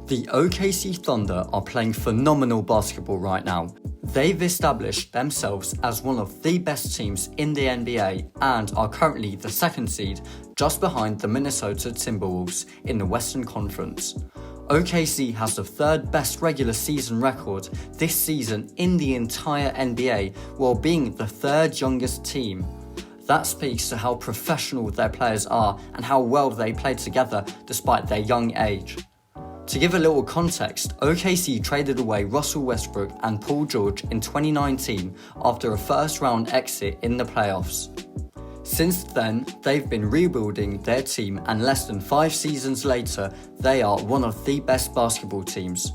The OKC Thunder are playing phenomenal basketball right now. They've established themselves as one of the best teams in the NBA and are currently the second seed, just behind the Minnesota Timberwolves in the Western Conference. OKC has the third best regular season record this season in the entire NBA, while being the third youngest team. That speaks to how professional their players are and how well they play together despite their young age. To give a little context, OKC traded away Russell Westbrook and Paul George in 2019 after a first-round exit in the playoffs. Since then, they've been rebuilding their team, and less than 5 seasons later, they are one of the best basketball teams.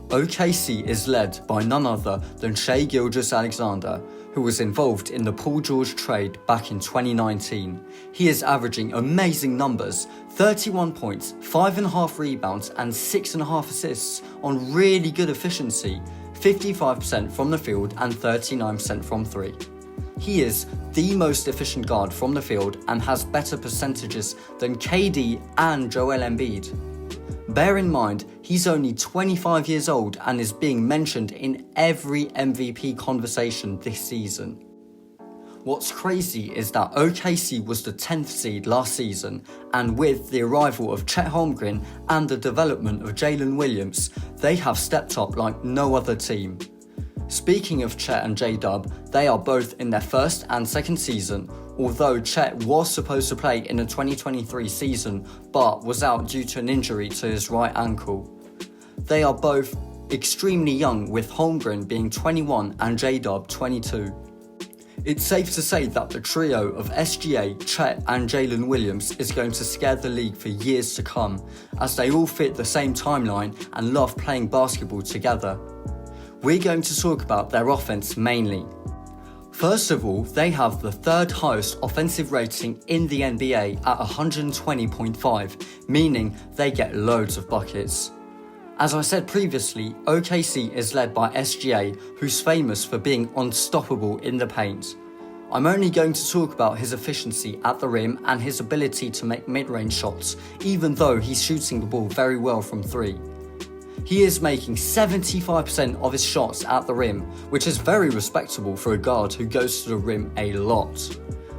OKC is led by none other than Shai Gilgeous-Alexander, who was involved in the Paul George trade back in 2019. He is averaging amazing numbers: 31 points, 5.5 rebounds and 6.5 assists on really good efficiency, 55% from the field and 39% from 3. He is the most efficient guard from the field and has better percentages than KD and Joel Embiid. Bear in mind, he's only 25 years old and is being mentioned in every MVP conversation this season. What's crazy is that OKC was the 10th seed last season, and with the arrival of Chet Holmgren and the development of Jalen Williams, they have stepped up like no other team. Speaking of Chet and J-Dub, they are both in their first and second season, although Chet was supposed to play in the 2023 season but was out due to an injury to his right ankle. They are both extremely young, with Holmgren being 21 and J-Dub 22. It's safe to say that the trio of SGA, Chet and Jalen Williams is going to scare the league for years to come, as they all fit the same timeline and love playing basketball together. We're going to talk about their offense mainly. First of all, they have the third highest offensive rating in the NBA at 120.5, meaning they get loads of buckets. As I said previously, OKC is led by SGA, who's famous for being unstoppable in the paint. I'm only going to talk about his efficiency at the rim and his ability to make mid-range shots, even though he's shooting the ball very well from 3. He is making 75% of his shots at the rim, which is very respectable for a guard who goes to the rim a lot.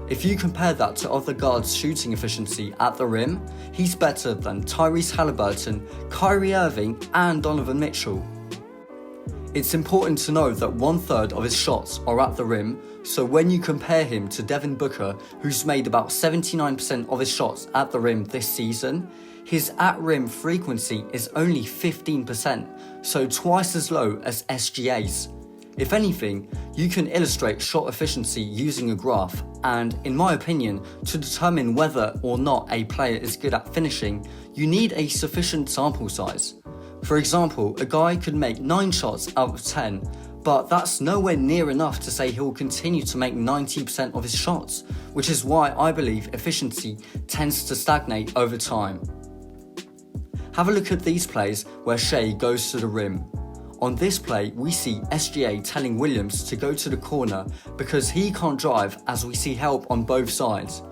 If you compare that to other guards' shooting efficiency at the rim, he's better than Tyrese Halliburton, Kyrie Irving and Donovan Mitchell. It's important to know that 1/3 of his shots are at the rim, so when you compare him to Devin Booker, who's made about 79% of his shots at the rim this season, his at-rim frequency is only 15%, so twice as low as SGA's. If anything, you can illustrate shot efficiency using a graph, and in my opinion, to determine whether or not a player is good at finishing, you need a sufficient sample size. For example, a guy could make 9 shots out of 10, but that's nowhere near enough to say he'll continue to make 90% of his shots, which is why I believe efficiency tends to stagnate over time. Have a look at these plays where Shai goes to the rim. On this play, we see SGA telling Williams to go to the corner because he can't drive, as we see help on both sides.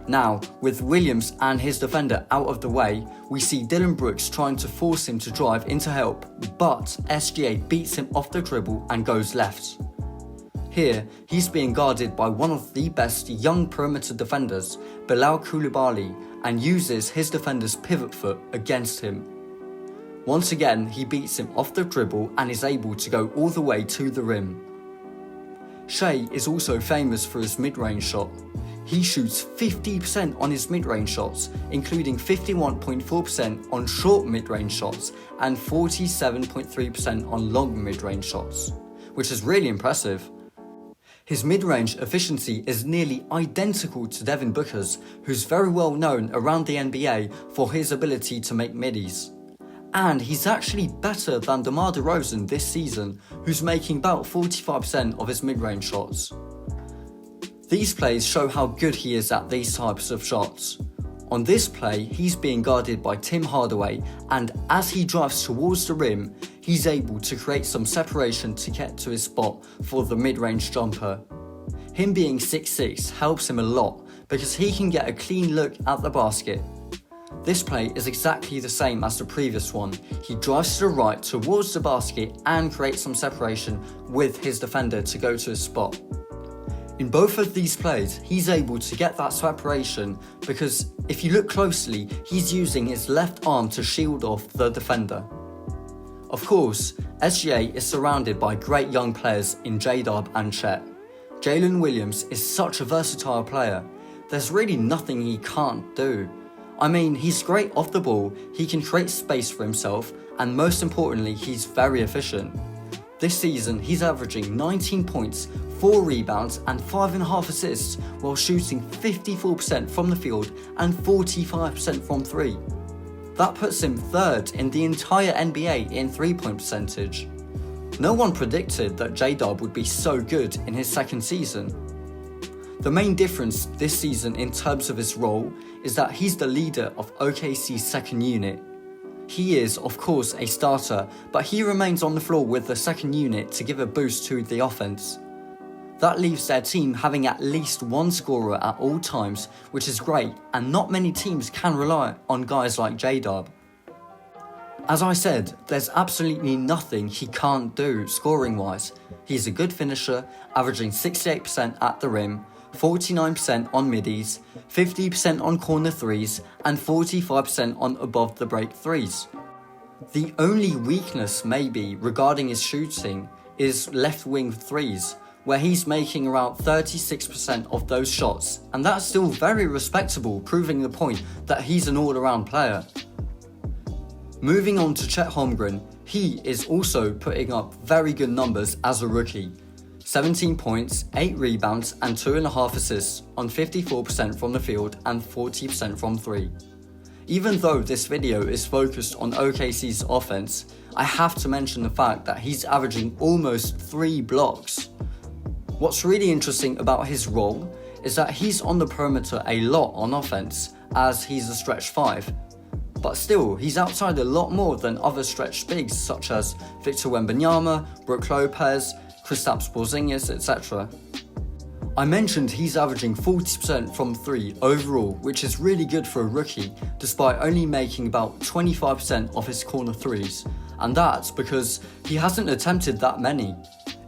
Now, with Williams and his defender out of the way, we see Dillon Brooks trying to force him to drive into help, but SGA beats him off the dribble and goes left. Here, he's being guarded by one of the best young perimeter defenders, Bilal Coulibaly, and uses his defender's pivot foot against him. Once again, he beats him off the dribble and is able to go all the way to the rim. Shai is also famous for his mid-range shot. He shoots 50% on his mid-range shots, including 51.4% on short mid-range shots and 47.3% on long mid-range shots, which is really impressive. His mid-range efficiency is nearly identical to Devin Booker's, who's very well known around the NBA for his ability to make middies. And he's actually better than DeMar DeRozan this season, who's making about 45% of his mid-range shots. These plays show how good he is at these types of shots. On this play, he's being guarded by Tim Hardaway, and as he drives towards the rim, he's able to create some separation to get to his spot for the mid-range jumper. Him being 6'6" helps him a lot because he can get a clean look at the basket. This play is exactly the same as the previous one. He drives to the right towards the basket and creates some separation with his defender to go to his spot. In both of these plays, he's able to get that separation because if you look closely, he's using his left arm to shield off the defender. Of course, SGA is surrounded by great young players in J-Dub and Chet. Jalen Williams is such a versatile player. There's really nothing he can't do. I mean, he's great off the ball, he can create space for himself, and most importantly, he's very efficient. This season, he's averaging 19 points, 4 rebounds and 5.5 assists while shooting 54% from the field and 45% from 3. That puts him third in the entire NBA in 3-point percentage. No one predicted that J-Dub would be so good in his second season. The main difference this season in terms of his role is that he's the leader of OKC's second unit. He is, of course, a starter, but he remains on the floor with the second unit to give a boost to the offense. That leaves their team having at least one scorer at all times, which is great, and not many teams can rely on guys like J-Dub. As I said, there's absolutely nothing he can't do scoring-wise. He's a good finisher, averaging 68% at the rim, 49% on middies, 50% on corner threes, and 45% on above the break threes. The only weakness maybe regarding his shooting is left wing threes, where he's making around 36% of those shots, and that's still very respectable, proving the point that he's an all-around player. Moving on to Chet Holmgren, he is also putting up very good numbers as a rookie. 17 points, 8 rebounds and 2.5 assists on 54% from the field and 40% from 3. Even though this video is focused on OKC's offense, I have to mention the fact that he's averaging almost 3 blocks. What's really interesting about his role is that he's on the perimeter a lot on offense, as he's a stretch 5. But still, he's outside a lot more than other stretch bigs such as Victor Wembanyama, Brook Lopez, Kristaps Porzingis, etc. I mentioned he's averaging 40% from 3 overall, which is really good for a rookie, despite only making about 25% of his corner threes, and that's because he hasn't attempted that many.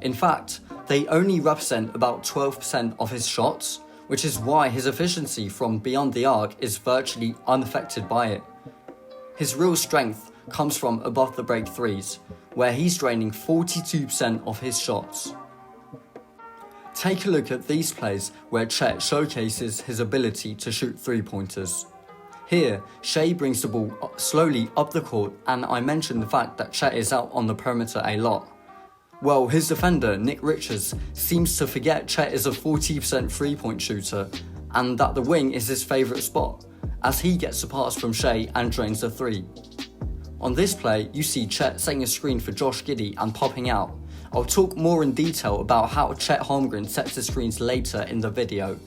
In fact, they only represent about 12% of his shots, which is why his efficiency from beyond the arc is virtually unaffected by it. His real strength comes from above the break threes, where he's draining 42% of his shots. Take a look at these plays where Chet showcases his ability to shoot 3-pointers. Here, Shea brings the ball slowly up the court, and I mentioned the fact that Chet is out on the perimeter a lot. Well, his defender, Nick Richards, seems to forget Chet is a 40% 3-point shooter, and that the wing is his favourite spot, as he gets a pass from Shea and drains the 3. On this play, you see Chet setting a screen for Josh Giddey and popping out. I'll talk more in detail about how Chet Holmgren sets his screens later in the video.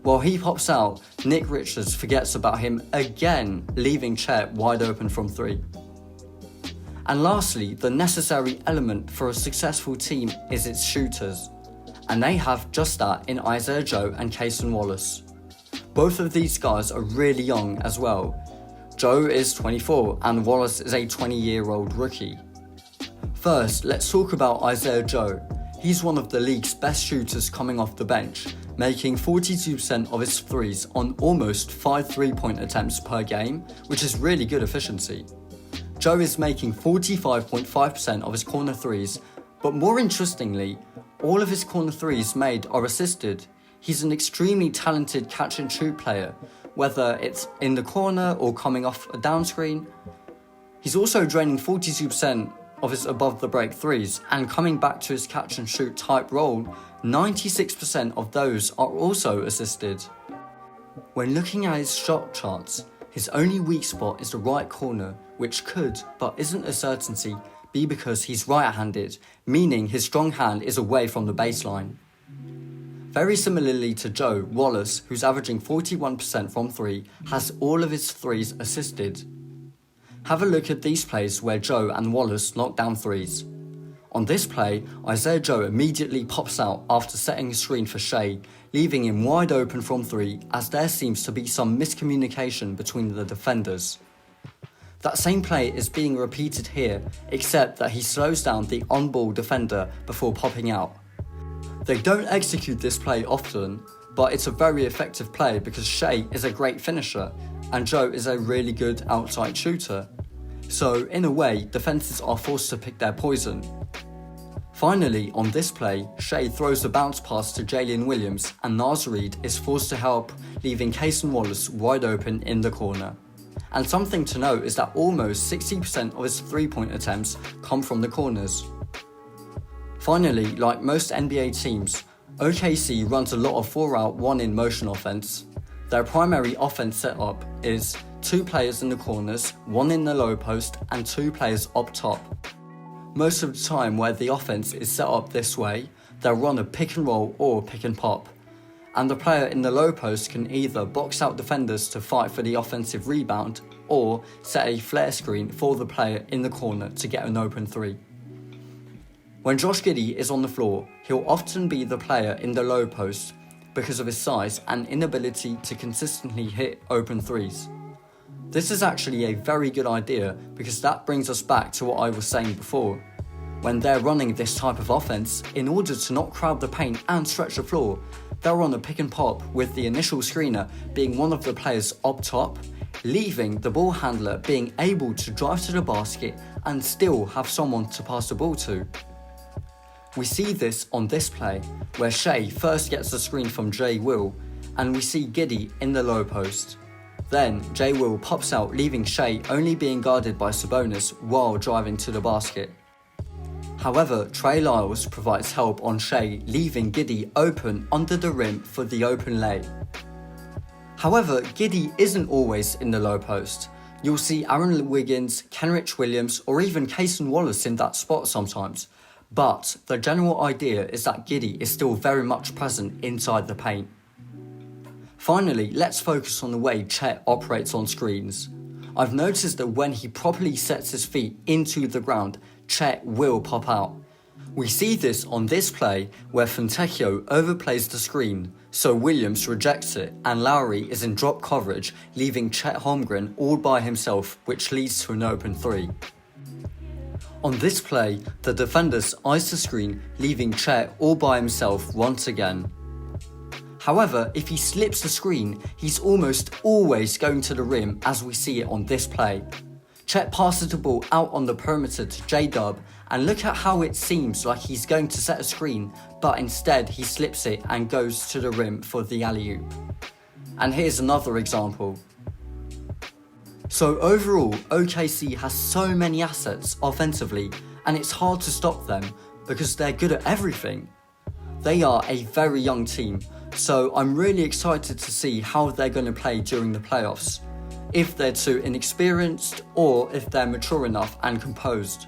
While he pops out, Nick Richards forgets about him again, leaving Chet wide open from 3. And lastly, the necessary element for a successful team is its shooters. And they have just that in Isaiah Joe and Cason Wallace. Both of these guys are really young as well. Joe is 24 and Wallace is a 20-year-old rookie. First, let's talk about Isaiah Joe. He's one of the league's best shooters coming off the bench, making 42% of his threes on almost 5 3-point attempts per game, which is really good efficiency. Joe is making 45.5% of his corner threes, but more interestingly, all of his corner threes made are assisted. He's an extremely talented catch and shoot player, whether it's in the corner or coming off a down screen. He's also draining 42% of his above the break threes, and coming back to his catch and shoot type role, 96% of those are also assisted. When looking at his shot charts, his only weak spot is the right corner, which could, but isn't a certainty, be because he's right-handed, meaning his strong hand is away from the baseline. Very similarly to Joe, Wallace, who's averaging 41% from 3, has all of his threes assisted. Have a look at these plays where Joe and Wallace knock down threes. On this play, Isaiah Joe immediately pops out after setting a screen for Shea, leaving him wide open from 3 as there seems to be some miscommunication between the defenders. That same play is being repeated here, except that he slows down the on-ball defender before popping out. They don't execute this play often, but it's a very effective play because Shea is a great finisher and Joe is a really good outside shooter. So in a way, defenses are forced to pick their poison. Finally, on this play, Shea throws a bounce pass to Jalen Williams and Naz Reid is forced to help, leaving Cason Wallace wide open in the corner. And something to note is that almost 60% of his 3-point attempts come from the corners. Finally, like most NBA teams, OKC runs a lot of 4-out 1-in motion offense. Their primary offense setup is 2 players in the corners, 1 in the low post, and 2 players up top. Most of the time where the offense is set up this way, they'll run a pick and roll or pick and pop. And the player in the low post can either box out defenders to fight for the offensive rebound or set a flare screen for the player in the corner to get an open 3. When Josh Giddey is on the floor, he'll often be the player in the low post because of his size and inability to consistently hit open 3s. This is actually a very good idea because that brings us back to what I was saying before. When they're running this type of offense, in order to not crowd the paint and stretch the floor, they'll run a pick and pop with the initial screener being one of the players up top, leaving the ball handler being able to drive to the basket and still have someone to pass the ball to. We see this on this play, where Shea first gets the screen from J. Will, and we see Giddey in the low post. Then J. Will pops out, leaving Shea only being guarded by Sabonis while driving to the basket. However, Trey Lyles provides help on Shea, leaving Giddey open under the rim for the open lay. However, Giddey isn't always in the low post. You'll see Aaron Wiggins, Kenrich Williams, or even Cason Wallace in that spot sometimes. But the general idea is that Giddey is still very much present inside the paint. Finally, let's focus on the way Chet operates on screens. I've noticed that when he properly sets his feet into the ground, Chet will pop out. We see this on this play where Fontecchio overplays the screen, so Williams rejects it and Lowry is in drop coverage, leaving Chet Holmgren all by himself, which leads to an open 3. On this play, the defenders ice the screen, leaving Chet all by himself once again. However, if he slips the screen, he's almost always going to the rim as we see it on this play. Chet passes the ball out on the perimeter to J-Dub, and look at how it seems like he's going to set a screen, but instead he slips it and goes to the rim for the alley-oop. And here's another example. So overall, OKC has so many assets offensively, and it's hard to stop them because they're good at everything. They are a very young team, so I'm really excited to see how they're going to play during the playoffs. If they're too inexperienced or if they're mature enough and composed.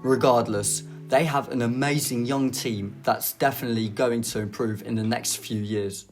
Regardless, they have an amazing young team that's definitely going to improve in the next few years.